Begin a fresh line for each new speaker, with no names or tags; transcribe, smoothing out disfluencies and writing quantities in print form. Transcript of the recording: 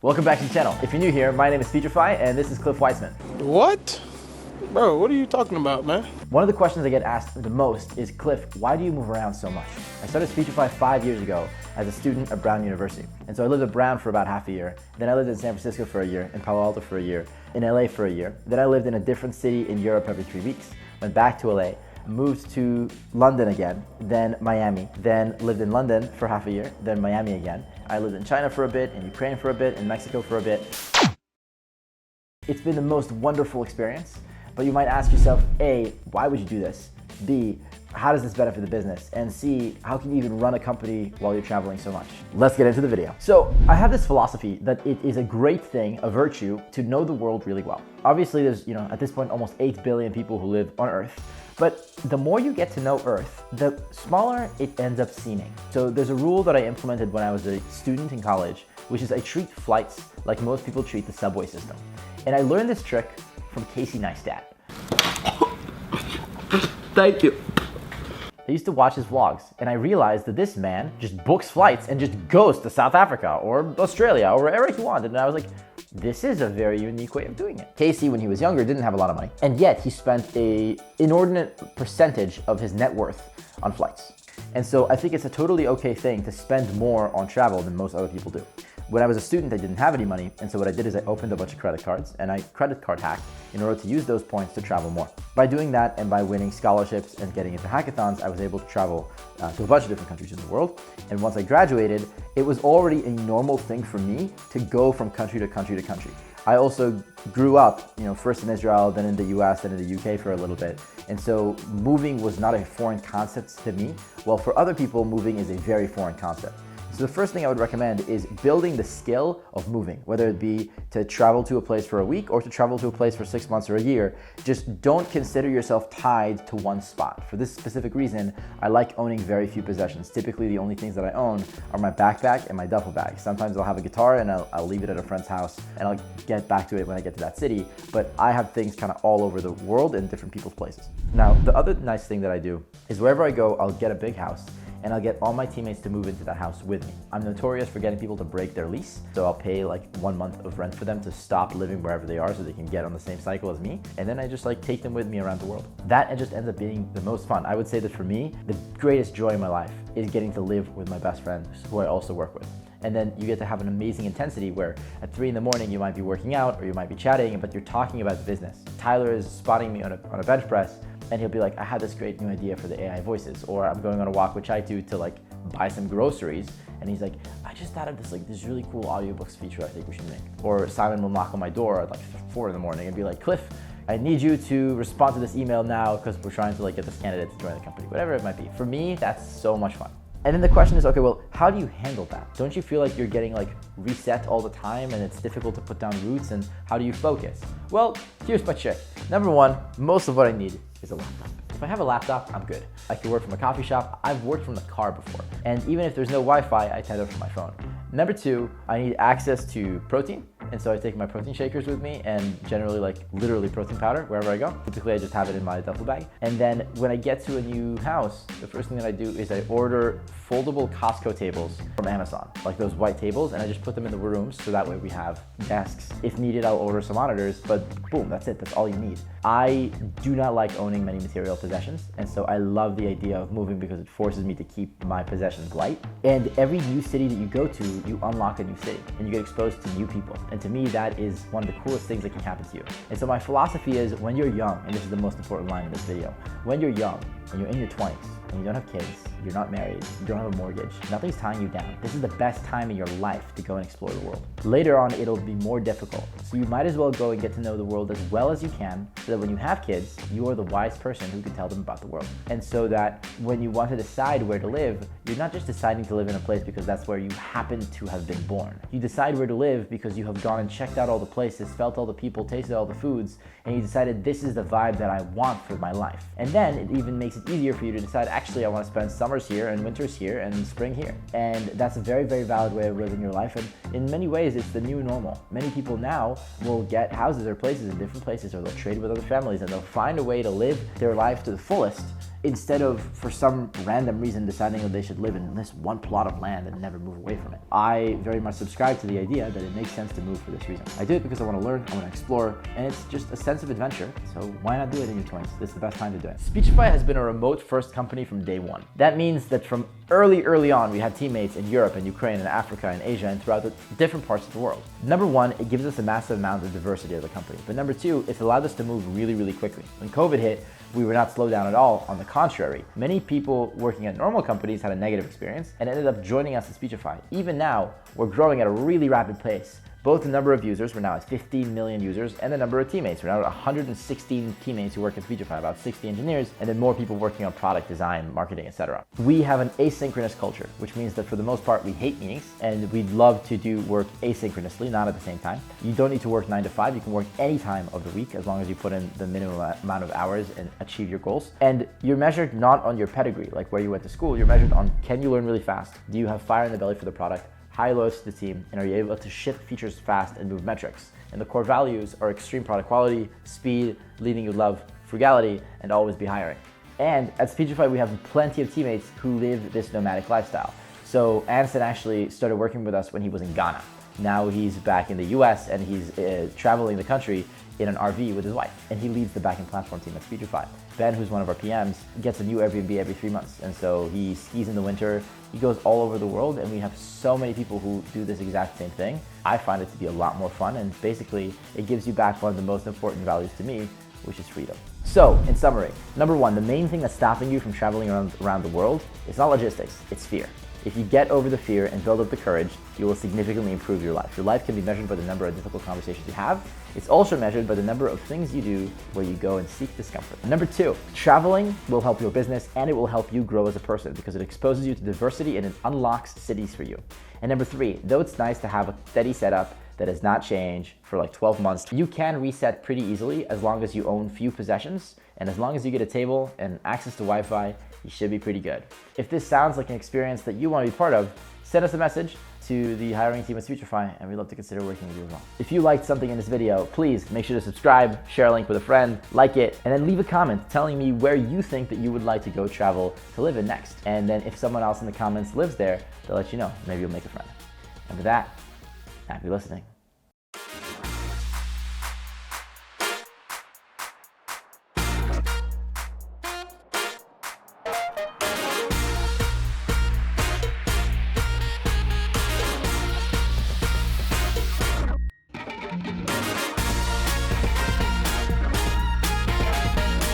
Welcome back to the channel. If you're new here, my name is Speechify and this is Cliff Weitzman.
What? Bro, what are you talking about, man?
One of the questions I get asked the most is, Cliff, why do you move around so much? I started Speechify 5 years ago as a student at Brown University. And so I lived at Brown for about half a year. Then I lived in San Francisco for a year, in Palo Alto for a year, in LA for a year. Then I lived in a different city in Europe every 3 weeks, went back to LA, moved to London again, then Miami, then lived in London for half a year, then Miami again. I lived in China for a bit, in Ukraine for a bit, in Mexico for a bit. It's been the most wonderful experience, but you might ask yourself, A, why would you do this? B, how does this benefit the business? And C, how can you even run a company while you're traveling so much? Let's get into the video. So I have this philosophy that it is a great thing, a virtue, to know the world really well. Obviously there's, at this point, almost 8 billion people who live on Earth. But the more you get to know Earth, the smaller it ends up seeming. So there's a rule that I implemented when I was a student in college, which is I treat flights like most people treat the subway system. And I learned this trick from Casey Neistat.
Thank you.
I used to watch his vlogs, and I realized that this man just books flights and just goes to South Africa or Australia or wherever he wanted. And I was like, this is a very unique way of doing it. Casey, when he was younger, didn't have a lot of money, and yet he spent an inordinate percentage of his net worth on flights. And so I think it's a totally okay thing to spend more on travel than most other people do. When I was a student, I didn't have any money, and so what I did is I opened a bunch of credit cards and I credit card hacked in order to use those points to travel more. By doing that and by winning scholarships and getting into hackathons, I was able to travel to a bunch of different countries in the world. And once I graduated, it was already a normal thing for me to go from country to country to country. I also grew up, first in Israel, then in the US, then in the UK for a little bit. And so moving was not a foreign concept to me, while for other people, moving is a very foreign concept. So the first thing I would recommend is building the skill of moving, whether it be to travel to a place for a week or to travel to a place for 6 months or a year. Just don't consider yourself tied to one spot. For this specific reason, I like owning very few possessions. Typically, the only things that I own are my backpack and my duffel bag. Sometimes I'll have a guitar and I'll leave it at a friend's house and I'll get back to it when I get to that city. But I have things kind of all over the world in different people's places. Now, the other nice thing that I do is wherever I go, I'll get a big house and I'll get all my teammates to move into that house with me. I'm notorious for getting people to break their lease, so I'll pay like 1 month of rent for them to stop living wherever they are so they can get on the same cycle as me, and then I just take them with me around the world. That just ends up being the most fun. I would say that for me, the greatest joy in my life is getting to live with my best friends who I also work with. And then you get to have an amazing intensity where at 3 in the morning you might be working out or you might be chatting, but you're talking about the business. Tyler is spotting me on a bench press, and he'll be like, I had this great new idea for the AI voices, or I'm going on a walk with Chaitu to buy some groceries, and he's like, I just thought of this really cool audiobooks feature I think we should make. Or Simon will knock on my door at 4 in the morning and be like, Cliff, I need you to respond to this email now because we're trying to get this candidate to join the company, whatever it might be. For me, that's so much fun. And then the question is, okay, well, how do you handle that? Don't you feel like you're getting reset all the time and it's difficult to put down roots, and how do you focus? Well, here's my trick. Number one, most of what I need is a laptop. If I have a laptop, I'm good. I can work from a coffee shop. I've worked from the car before. And even if there's no Wi-Fi, I tether from my phone. Number two, I need access to protein. And so I take my protein shakers with me and generally literally protein powder wherever I go. Typically I just have it in my duffel bag. And then when I get to a new house, the first thing that I do is I order foldable Costco tables from Amazon, like those white tables, and I just put them in the rooms so that way we have desks. If needed, I'll order some monitors, but boom, that's it, that's all you need. I do not like owning many material possessions, and so I love the idea of moving because it forces me to keep my possessions light. And every new city that you go to, you unlock a new city and you get exposed to new people. And to me, that is one of the coolest things that can happen to you. And so my philosophy is, when you're young, and this is the most important line in this video, when you're young and you're in your 20s and you don't have kids, you're not married, you don't have a mortgage, nothing's tying you down. This is the best time in your life to go and explore the world. Later on, it'll be more difficult. So you might as well go and get to know the world as well as you can, so that when you have kids, you are the wise person who can tell them about the world. And so that when you want to decide where to live, you're not just deciding to live in a place because that's where you happen to have been born. You decide where to live because you have gone and checked out all the places, felt all the people, tasted all the foods, and you decided this is the vibe that I want for my life. And then it even makes it easier for you to decide, actually, I want to spend summers here and winters here and spring here. And that's a very, very valid way of living your life. And in many ways, it's the new normal. Many people now will get houses or places in different places, or they'll trade with other families and they'll find a way to live their life to the fullest instead of for some random reason deciding that they should live in this one plot of land and never move away from it. I very much subscribe to the idea that it makes sense to move for this reason. I do it because I want to learn, I want to explore, and it's just a sense of adventure. So why not do it in your 20s? This is the best time to do it. Speechify has been a remote-first company from day one. That means that from early on, we had teammates in Europe and Ukraine and Africa and Asia and throughout the different parts of the world. Number one, it gives us a massive amount of diversity as a company. But number two, it's allowed us to move really quickly. When COVID hit, we were not slowed down at all. On the contrary, many people working at normal companies had a negative experience and ended up joining us at Speechify. Even now, we're growing at a really rapid pace. Both the number of users, we're now at 15 million users, and the number of teammates. We're now at 116 teammates who work at Speechify, about 60 engineers, and then more people working on product design, marketing, etc. We have an asynchronous culture, which means that for the most part, we hate meetings, and we'd love to do work asynchronously, not at the same time. You don't need to work 9 to 5. You can work any time of the week as long as you put in the minimum amount of hours and achieve your goals. And you're measured not on your pedigree, like where you went to school. You're measured on, can you learn really fast? Do you have fire in the belly for the product? High loyalty to the team, and are you able to ship features fast and move metrics? And the core values are extreme product quality, speed, leading you love, frugality, and always be hiring. And at Speechify, we have plenty of teammates who live this nomadic lifestyle. So Anson actually started working with us when he was in Ghana. Now he's back in the US and he's traveling the country in an RV with his wife. And he leads the backend platform team at Speechify. Ben, who's one of our PMs, gets a new Airbnb every 3 months. And so he skis in the winter, he goes all over the world, and we have so many people who do this exact same thing. I find it to be a lot more fun, and basically it gives you back one of the most important values to me, which is freedom. So, in summary, number one, the main thing that's stopping you from traveling around the world is not logistics, it's fear. If you get over the fear and build up the courage, you will significantly improve your life. Your life can be measured by the number of difficult conversations you have. It's also measured by the number of things you do where you go and seek discomfort. Number two, traveling will help your business and it will help you grow as a person because it exposes you to diversity and it unlocks cities for you. And number three, though it's nice to have a steady setup that does not change for like 12 months, you can reset pretty easily as long as you own few possessions and as long as you get a table and access to Wi-Fi, you should be pretty good. If this sounds like an experience that you want to be part of, send us a message to the hiring team at Speechify, and we'd love to consider working with you as well. If you liked something in this video, please make sure to subscribe, share a link with a friend, like it, and then leave a comment telling me where you think that you would like to go travel to live in next. And then if someone else in the comments lives there, they'll let you know. Maybe you'll make a friend. And with that, happy listening.